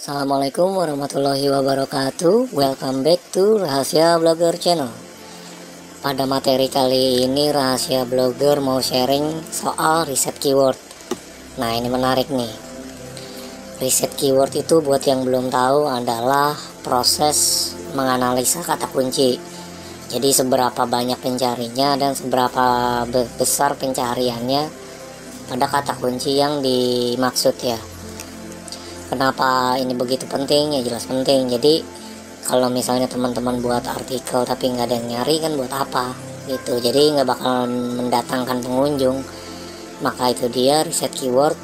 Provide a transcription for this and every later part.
Assalamualaikum warahmatullahi wabarakatuh. Welcome back to Rahasia Blogger Channel. Pada materi kali ini Rahasia Blogger mau sharing soal riset keyword. Nah, ini menarik nih. Riset keyword itu buat yang belum tahu adalah proses menganalisa kata kunci. Jadi seberapa banyak pencarinya dan seberapa besar pencariannya pada kata kunci yang dimaksud ya. Kenapa ini begitu penting? Ya jelas penting. Jadi kalau misalnya teman-teman buat artikel tapi nggak ada yang nyari, kan buat apa gitu. Jadi nggak bakal mendatangkan pengunjung. Maka itu dia riset keyword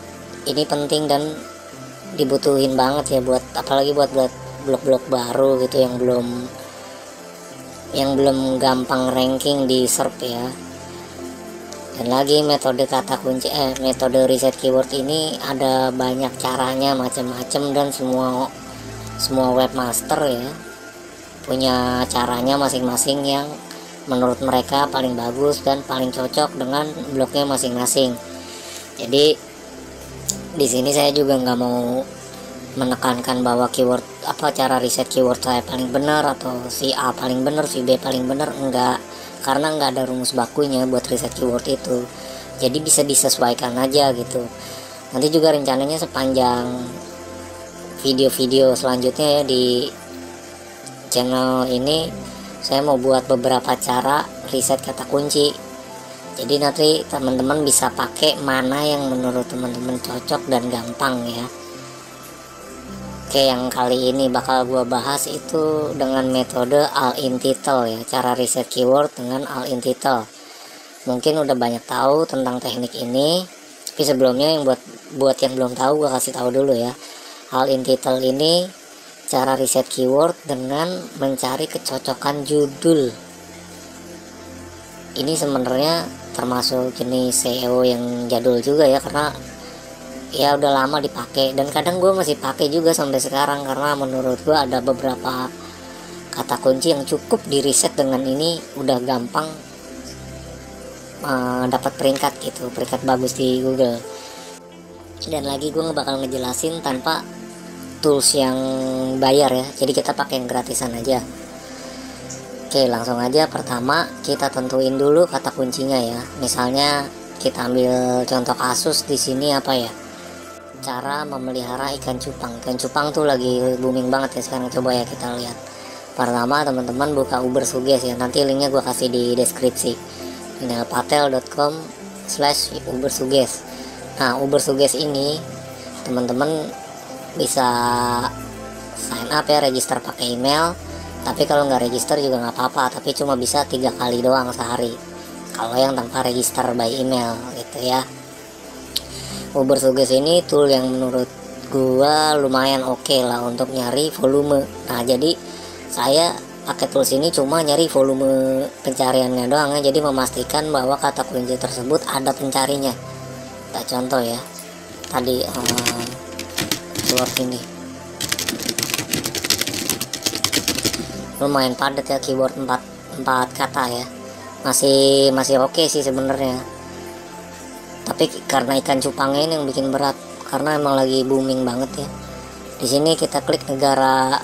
ini penting dan dibutuhin banget ya, buat apalagi buat blog-blog baru gitu yang belum gampang ranking di SERP ya. Dan lagi metode metode riset keyword ini ada banyak caranya, macam-macam, dan semua webmaster ya punya caranya masing-masing yang menurut mereka paling bagus dan paling cocok dengan blognya masing-masing. Jadi di sini saya juga nggak mau menekankan bahwa keyword cara riset keyword saya paling benar atau si A paling benar, si B paling benar, enggak. Karena nggak ada rumus bakunya buat riset keyword itu, jadi bisa disesuaikan aja gitu. Nanti juga rencananya sepanjang video-video selanjutnya ya di channel ini saya mau buat beberapa cara riset kata kunci. Jadi nanti teman-teman bisa pakai mana yang menurut teman-teman cocok dan gampang ya. Oke, yang kali ini bakal gua bahas itu dengan metode all-in title ya, cara riset keyword dengan all-in title. Mungkin udah banyak tahu tentang teknik ini, tapi sebelumnya yang buat yang belum tahu gua kasih tahu dulu ya. All-in title ini cara riset keyword dengan mencari kecocokan judul. Ini sebenarnya termasuk jenis SEO yang jadul juga ya, karena ya udah lama dipakai dan kadang gue masih pakai juga sampai sekarang, karena menurut gue ada beberapa kata kunci yang cukup di riset dengan ini udah gampang dapat peringkat gitu, peringkat bagus di Google. Dan lagi gue bakal ngejelasin tanpa tools yang bayar ya, jadi kita pakai yang gratisan aja. Oke, langsung aja. Pertama kita tentuin dulu kata kuncinya ya. Misalnya kita ambil contoh kasus di sini apa ya, cara memelihara ikan cupang. Ikan cupang tuh lagi booming banget ya sekarang. Coba ya kita lihat. Pertama teman-teman buka Ubersuggest ya, nanti linknya gue kasih di deskripsi, emailpatel.com/Ubersuggest. Nah, Ubersuggest ini teman-teman bisa sign up ya, register pakai email. Tapi kalau nggak register juga nggak apa-apa, tapi cuma bisa 3 kali doang sehari kalau yang tanpa register by email gitu ya. Ubersuggest ini tool yang menurut gua lumayan oke lah untuk nyari volume. Nah, jadi saya pakai tools ini cuma nyari volume pencariannya doang ya, jadi memastikan bahwa kata kunci tersebut ada pencarinya. Kita contoh ya, tadi keyword ini lumayan padat ya, keyword 4 kata ya, masih oke sih sebenarnya. Tapi karena ikan cupangnya ini yang bikin berat, karena emang lagi booming banget ya. Di sini kita klik negara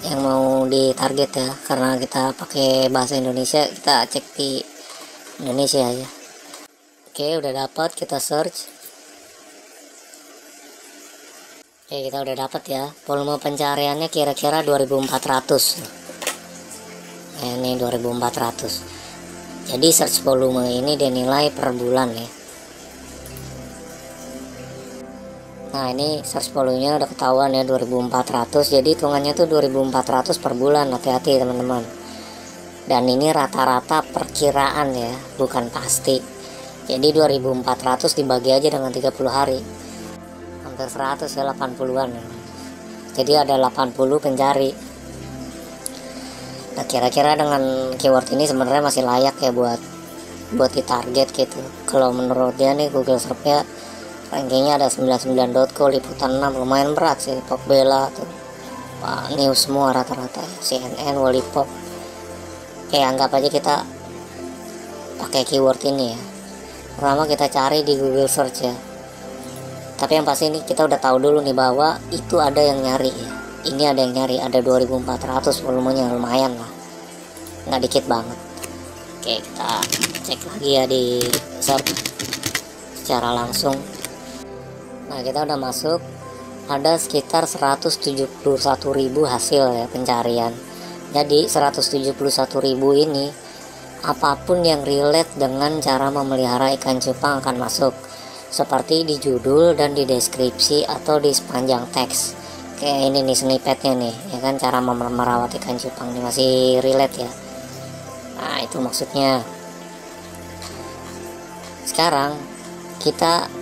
yang mau ditarget ya, karena kita pakai bahasa Indonesia, kita cek di Indonesia ya. Oke, udah dapat, kita search. Oke, kita udah dapat ya. Volume pencariannya kira-kira 2400. Nah, ini 2400. Jadi search volume ini dinilai per bulan ya. Nah, ini search volumenya udah ketahuan ya, 2400. Jadi hitungannya tuh 2400 per bulan. Hati-hati teman-teman. Dan ini rata-rata perkiraan ya, bukan pasti. Jadi 2400 dibagi aja dengan 30 hari. Hampir 100 ya, 80-an. Jadi ada 80 pencari. Nah, kira-kira dengan keyword ini sebenarnya masih layak ya buat ditarget gitu. Kalau menurut dia nih Google Search ya, rankingnya ada 99.co, Liputan 6, lumayan berat sih, Pop Bella tuh, news semua rata-rata, CNN, Wallipop. Oke, anggap aja kita pakai keyword ini ya. Pertama kita cari di Google Search ya, Tapi yang pasti ini kita udah tahu dulu nih bahwa itu ada yang nyari ya. Ini ada yang nyari, ada 2400 volumenya, lumayan lah, nggak dikit banget. Oke, kita cek lagi ya di search secara langsung. Nah, kita udah masuk, ada sekitar 171.000 hasil ya pencarian. Jadi 171.000 ini apapun yang relate dengan cara memelihara ikan cupang akan masuk, seperti di judul dan di deskripsi atau di sepanjang teks. Kayak ini nih snippetnya nih, ya kan, cara merawat ikan cupang ini masih relate ya. Nah, itu maksudnya. Sekarang kita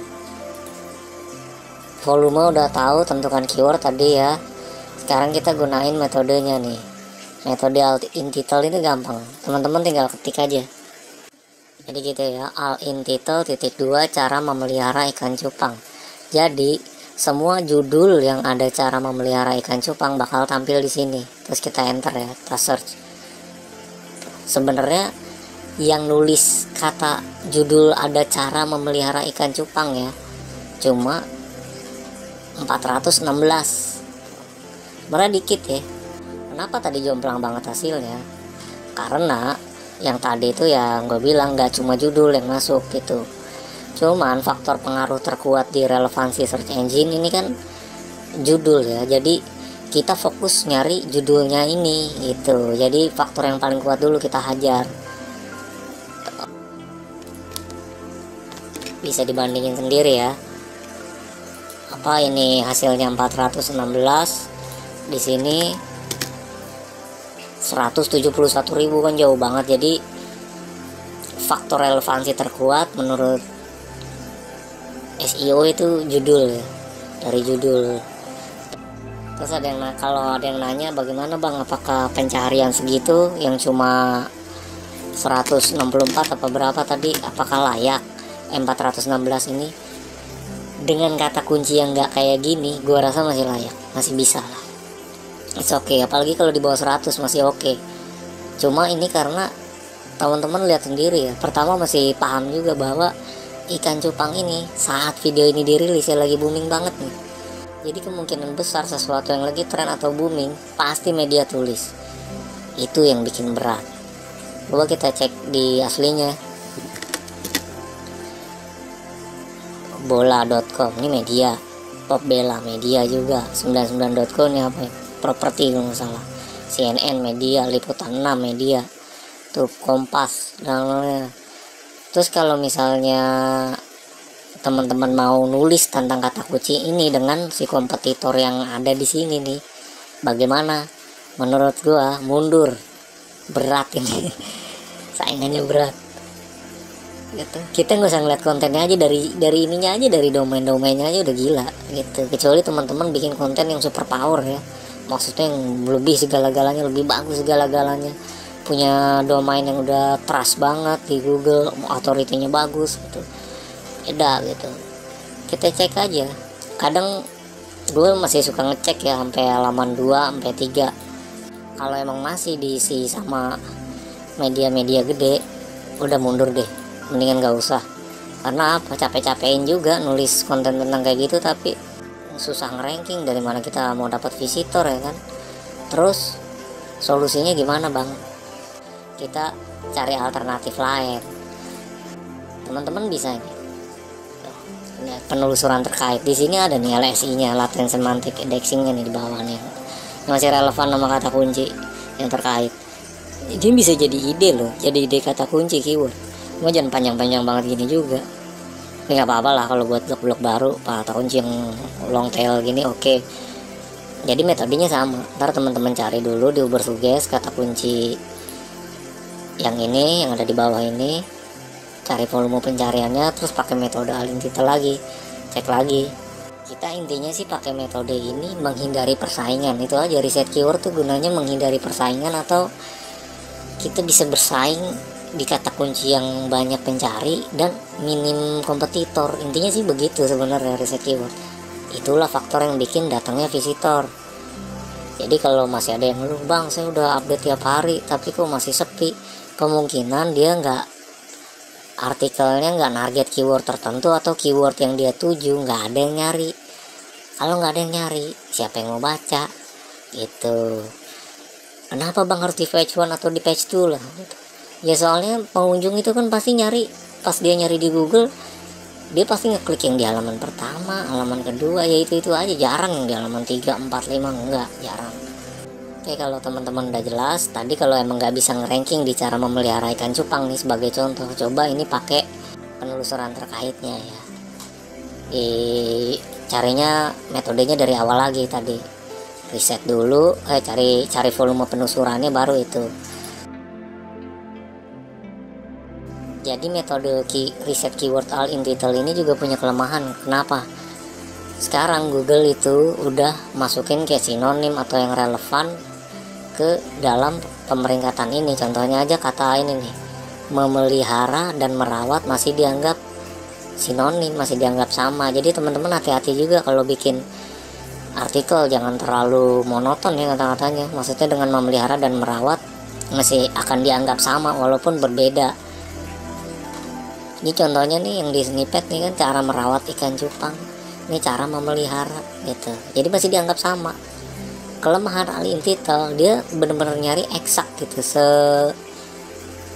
volume udah tahu, tentukan keyword tadi ya. Sekarang kita gunain metodenya nih. Metode alt in title ini gampang, teman-teman tinggal ketik aja. Jadi gitu ya, alt in title titik 2 cara memelihara ikan cupang. Jadi semua judul yang ada cara memelihara ikan cupang bakal tampil di sini. Terus kita enter ya, kita search. Sebenarnya yang nulis kata judul ada cara memelihara ikan cupang ya cuma 416. Sebenarnya dikit ya. Kenapa tadi jomplang banget hasilnya? Karena yang tadi itu ya gue bilang gak cuma judul yang masuk gitu. Cuman faktor pengaruh terkuat di relevansi search engine ini kan judul ya. Jadi kita fokus nyari judulnya ini gitu. Jadi faktor yang paling kuat dulu kita hajar. Bisa dibandingin sendiri ya. Apa ini hasilnya 416, di sini 171.000 kan jauh banget. Jadi faktor relevansi terkuat menurut SEO itu judul ya, dari judul. Terus ada yang kalau ada yang nanya bagaimana bang, apakah pencarian segitu yang cuma 164 apa berapa tadi, apakah layak 416 ini dengan kata kunci yang nggak kayak gini? Gua rasa masih layak, masih bisa lah, it's okay. Apalagi kalau di bawah 100 masih oke. Cuma ini karena teman-teman lihat sendiri ya, pertama masih paham juga bahwa ikan cupang ini saat video ini dirilis ya lagi booming banget nih. Jadi kemungkinan besar sesuatu yang lagi tren atau booming pasti media tulis. Itu yang bikin berat. Coba kita cek di aslinya. bola.com ini media, Popbella media juga, 99.com ini apa ya, properti kalau nggak salah, CNN media, Liputan 6 media, tuh Kompas dan lainnya. Terus kalau misalnya teman-teman mau nulis tentang kata kunci ini dengan si kompetitor yang ada di sini nih, bagaimana? Menurut gua mundur, berat ini. Saingannya berat gitu. Kita nggak usah ngeliat kontennya aja, dari ininya aja, dari domain-domainnya aja udah gila gitu. Kecuali teman-teman bikin konten yang super power ya, maksudnya yang lebih segala-galanya, lebih bagus segala-galanya, punya domain yang udah trust banget di Google, authority-nya bagus gitu, beda gitu. Kita cek aja. Kadang gue masih suka ngecek ya sampai halaman 2 sampai 3. Kalau emang masih diisi sama media-media gede, udah mundur deh, mendingan gak usah. Karena apa, capek-capekin juga nulis konten tentang kayak gitu tapi susah nge-ranking. Dari mana kita mau dapat visitor ya kan? Terus solusinya gimana bang? Kita cari alternatif lain. Teman-teman bisa ini penelusuran terkait. Di sini ada nih LSI-nya, latent semantic indexing-nya nih di bawah nih, masih relevan sama kata kunci yang terkait. Ini bisa jadi ide loh, jadi ide kata kunci keyword. Cuma jangan panjang-panjang banget gini juga. Ini nggak apa-apa lah kalau buat blog-blog baru, kata kunci yang long tail gini oke. Jadi metodenya sama. Ntar teman-teman cari dulu di Uber Suggest kata kunci yang ini, yang ada di bawah ini, cari volume pencariannya, terus pakai metode alin title lagi, cek lagi. Kita intinya sih pakai metode ini menghindari persaingan. Itu aja, riset keyword tuh gunanya menghindari persaingan atau kita bisa bersaing di kata kunci yang banyak pencari dan minim kompetitor. Intinya sih begitu sebenarnya riset keyword. Itulah faktor yang bikin datangnya visitor. Jadi kalau masih ada yang ngeluh, bang saya udah update tiap hari tapi kok masih sepi, kemungkinan dia nggak artikelnya nggak target keyword tertentu atau keyword yang dia tuju, nggak ada yang nyari. Kalau nggak ada yang nyari, siapa yang mau baca gitu. Kenapa bang harus di page 1 atau di page 2 lah gitu. Ya soalnya pengunjung itu kan pasti nyari, pas dia nyari di Google dia pasti ngeklik yang di halaman pertama, halaman kedua, ya itu aja. Jarang yang di halaman 3, 4, 5, enggak, jarang. Oke, kalau teman-teman udah jelas tadi, kalau emang nggak bisa ngeranking di cara memelihara ikan cupang nih sebagai contoh, coba ini pakai penelusuran terkaitnya ya. Carinya metodenya dari awal lagi tadi, riset dulu, cari volume penelusurannya baru itu. Jadi metode riset keyword all in title ini juga punya kelemahan. Kenapa? Sekarang Google itu udah masukin kayak sinonim atau yang relevan ke dalam pemeringkatan ini. Contohnya aja kata ini nih, memelihara dan merawat masih dianggap sinonim, masih dianggap sama. Jadi teman-teman hati-hati juga kalau bikin artikel, jangan terlalu monoton ya kata-katanya. Maksudnya dengan memelihara dan merawat masih akan dianggap sama walaupun berbeda. Ini contohnya nih yang di snippet nih kan, cara merawat ikan cupang, ini cara memelihara gitu, jadi masih dianggap sama. Kelemahan all in title, dia bener-bener nyari eksak gitu,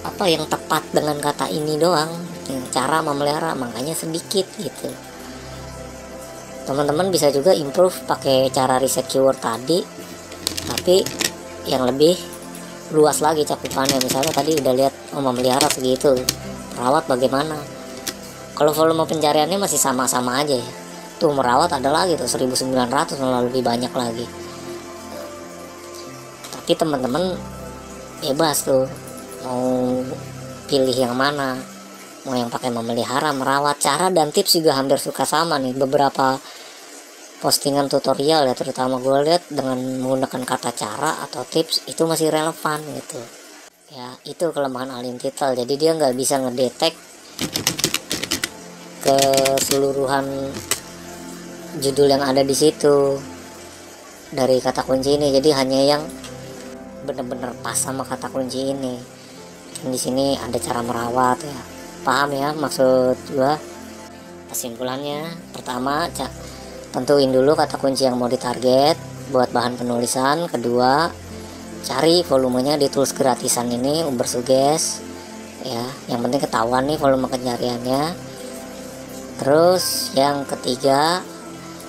apa yang tepat dengan kata ini doang, cara memelihara makanya sedikit gitu. Teman-teman bisa juga improve pakai cara riset keyword tadi, tapi yang lebih luas lagi cakupannya. Misalnya tadi udah lihat memelihara segitu, merawat bagaimana? Kalau volume pencariannya masih sama-sama aja ya. Tuh merawat ada lagi tuh 1900, malah lebih banyak lagi. Tapi teman-teman bebas tuh mau pilih yang mana, mau yang pakai memelihara, merawat. Cara dan tips juga hampir suka sama nih. Beberapa postingan tutorial ya, terutama gue lihat dengan menggunakan kata cara atau tips itu masih relevan gitu. Ya itu kelemahan all in title, jadi dia nggak bisa ngedetek keseluruhan judul yang ada di situ dari kata kunci ini. Jadi hanya yang bener-bener pas sama kata kunci ini. Di sini ada cara merawat ya, paham ya maksud gua? Kesimpulannya, pertama tentuin dulu kata kunci yang mau ditarget buat bahan penulisan. Kedua, cari volumenya di tools gratisan ini, Ubersuggest ya, yang penting ketahuan nih volume pencariannya. Terus yang ketiga,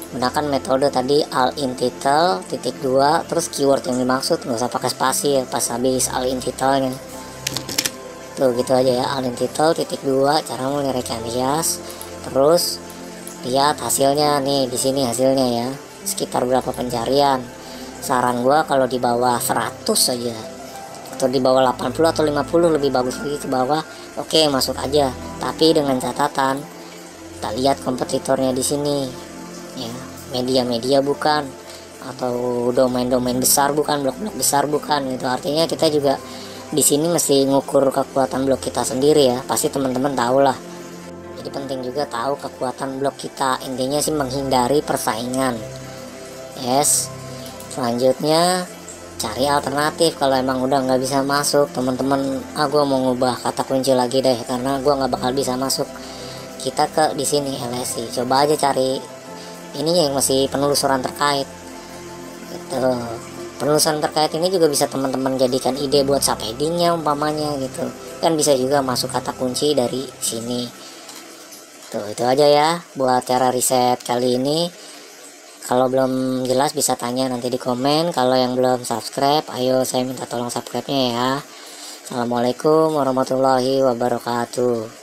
gunakan metode tadi all in title _2, terus keyword yang dimaksud nggak usah pakai spasi ya pas habis all in title-nya. Tuh gitu aja ya, all in title _2, cara melihara ikan hias. Terus lihat hasilnya nih, di sini hasilnya ya, sekitar berapa pencarian. Saran gua kalau di bawah 100 saja atau di bawah 80 atau 50 lebih bagus lagi ke bawah, oke, masuk aja. Tapi dengan catatan kita lihat kompetitornya di sini ya, media-media bukan, atau domain-domain besar bukan, blog-blog besar bukan gitu. Artinya kita juga di sini mesti ngukur kekuatan blog kita sendiri ya, pasti teman-teman tahu lah. Jadi penting juga tahu kekuatan blog kita, intinya sih menghindari persaingan. Yes. Selanjutnya cari alternatif. Kalau emang udah nggak bisa masuk, teman-teman, gue mau ngubah kata kunci lagi deh karena gue nggak bakal bisa masuk, kita ke di sini LSI, coba aja cari ini yang masih penelusuran terkait gitu. Penelusuran terkait ini juga bisa teman-teman jadikan ide buat subheadingnya umpamanya gitu kan, bisa juga masuk kata kunci dari sini. Tuh itu aja ya buat cara riset kali ini. Kalau belum jelas bisa tanya nanti di komen. Kalau yang belum subscribe, ayo saya minta tolong subscribe-nya ya. Assalamualaikum warahmatullahi wabarakatuh.